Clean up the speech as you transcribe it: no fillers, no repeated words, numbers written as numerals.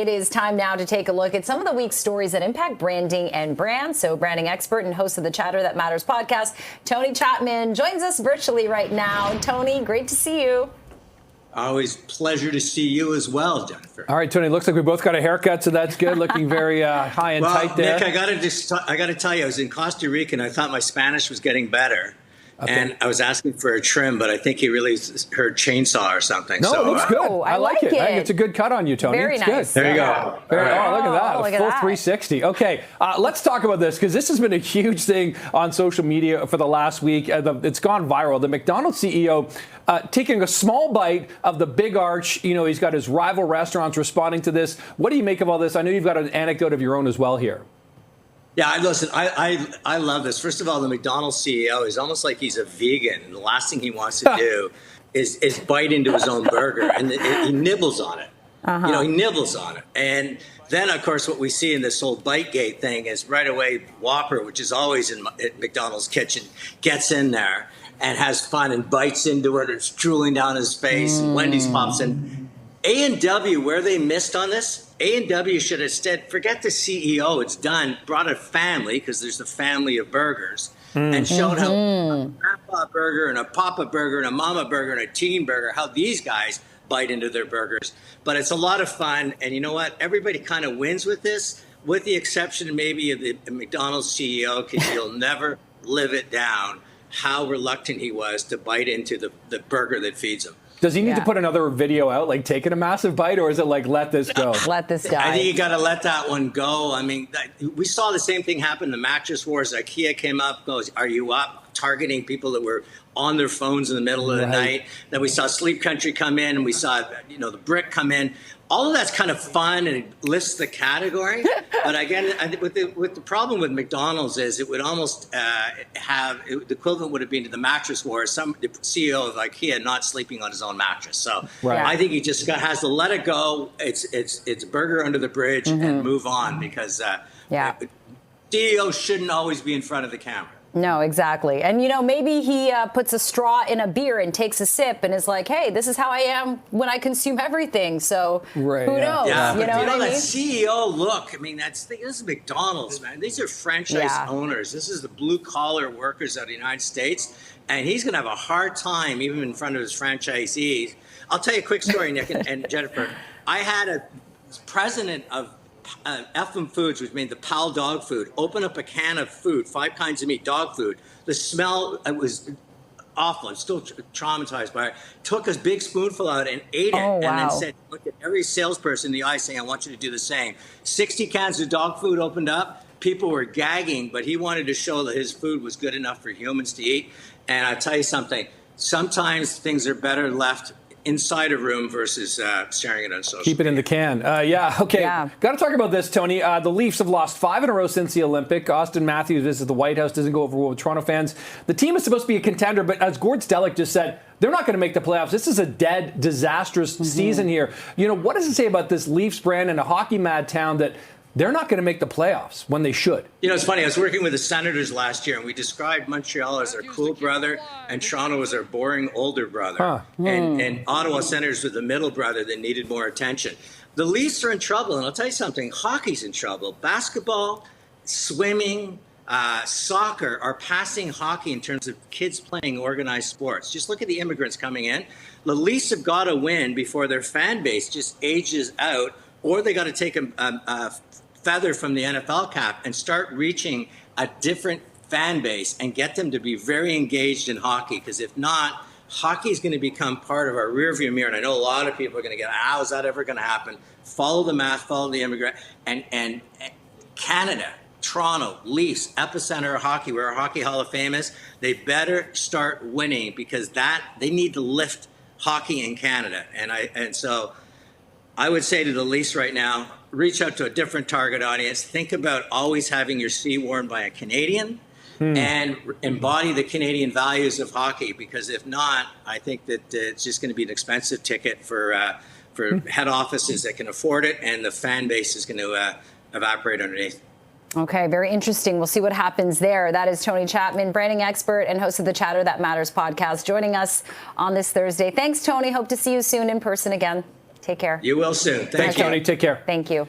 it is time now to take a look at some of the week's stories that impact branding and brand. So branding expert and host of the Chatter That Matters podcast, Tony Chapman, joins us virtually right now. Tony, great to see you. Always pleasure to see you as well, Jennifer. All right, Tony, looks like we both got a haircut, so that's good. Looking very high and tight there. Nick, I got to tell you, I was in Costa Rica and I thought my Spanish was getting better. Okay. And I was asking for a trim, but I think he really heard chainsaw or something. No, so, it looks good. I like it. I think it. it's a good cut on you, Tony. Very it's nice. Good. There you go. Oh, look at that. Look at Full that. 360. Okay, let's talk about this because this has been a huge thing on social media for the last week. It's gone viral. The McDonald's CEO taking a small bite of the big arch. You know, he's got his rival restaurants responding to this. What do you make of all this? I know you've got an anecdote of your own as well here. Yeah, listen, I love this. First of all, the McDonald's CEO is almost like he's a vegan. And the last thing he wants to do is bite into his own burger. And he nibbles on it. You know, he nibbles on it. And then, of course, what we see in this whole Bitegate thing is right away Whopper, which is always in McDonald's kitchen, gets in there and has fun and bites into it. It's drooling down his face. And Wendy's pops in. A&W, where they missed on this, A&W should have said, forget the CEO, it's done, brought a family, because there's a family of burgers, and showed how a grandpa burger and a papa burger and a mama burger and a teen burger, how these guys bite into their burgers. But it's a lot of fun, and you know what? Everybody kind of wins with this, with the exception maybe of the McDonald's CEO, because he'll never live it down how reluctant he was to bite into the burger that feeds him. Does he need to put another video out, like taking a massive bite, or is it like, let this go? Let this die. I think you got to let that one go. I mean, we saw the same thing happen. The mattress wars. IKEA came up, goes, "Are you up?" Targeting people that were on their phones in the middle of the night. Then we saw Sleep Country come in, and we saw, the Brick come in. All of that's kind of fun and it lifts the category. But again, with the problem with McDonald's is it would almost the equivalent would have been to the mattress war. The CEO of IKEA not sleeping on his own mattress. So I think he just has to let it go. It's burger under the bridge and move on, because CEOs shouldn't always be in front of the camera. No, exactly. And, maybe he puts a straw in a beer and takes a sip and is like, hey, this is how I am when I consume everything. So who knows? Yeah, you know what I mean? That CEO look, I mean, this is McDonald's, man. These are franchise owners. This is the blue collar workers of the United States. And he's going to have a hard time even in front of his franchisees. I'll tell you a quick story, Nick and Jennifer. I had a president of FM Foods, which made the Pal dog food, open up a can of food, 5 kinds of meat, dog food. The smell, it was awful. I'm still traumatized by it. Took a big spoonful out and ate it, and then said, look at every salesperson in the eye saying, I want you to do the same. 60 cans of dog food opened up. People were gagging, but he wanted to show that his food was good enough for humans to eat. And I'll tell you something, sometimes things are better left inside a room versus sharing it on social Keep it in the can. Okay. Got to talk about this, Tony. The Leafs have lost 5 in a row since the Olympic. Austin Matthews visits the White House, doesn't go over well with Toronto fans. The team is supposed to be a contender, but as Gord Stellick just said, they're not going to make the playoffs. This is a dead, disastrous season here. What does it say about this Leafs brand in a hockey-mad town that they're not going to make the playoffs when they should? It's funny. I was working with the Senators last year, and we described Montreal as our cool brother, and Toronto as our boring older brother. And Ottawa Senators were the middle brother that needed more attention. The Leafs are in trouble, and I'll tell you something. Hockey's in trouble. Basketball, swimming, soccer are passing hockey in terms of kids playing organized sports. Just look at the immigrants coming in. The Leafs have got to win before their fan base just ages out, or they got to take a feather from the NFL cap and start reaching a different fan base and get them to be very engaged in hockey. Because if not, hockey is going to become part of our rearview mirror. And I know a lot of people are going to get, how is that ever going to happen? Follow the math, follow the immigrant. And Canada, Toronto, Leafs, epicenter of hockey, where our Hockey Hall of Fame is, they better start winning, because they need to lift hockey in Canada. And so I would say to the Leafs right now, reach out to a different target audience. Think about always having your C worn by a Canadian and embody the Canadian values of hockey, because if not, I think that it's just going to be an expensive ticket for head offices that can afford it, and the fan base is going to evaporate underneath. Okay, very interesting. We'll see what happens there. That is Tony Chapman, branding expert and host of the Chatter That Matters podcast, joining us on this Thursday. Thanks, Tony. Hope to see you soon in person again. Take care. You will soon. Thanks, Tony. Take care. Thank you.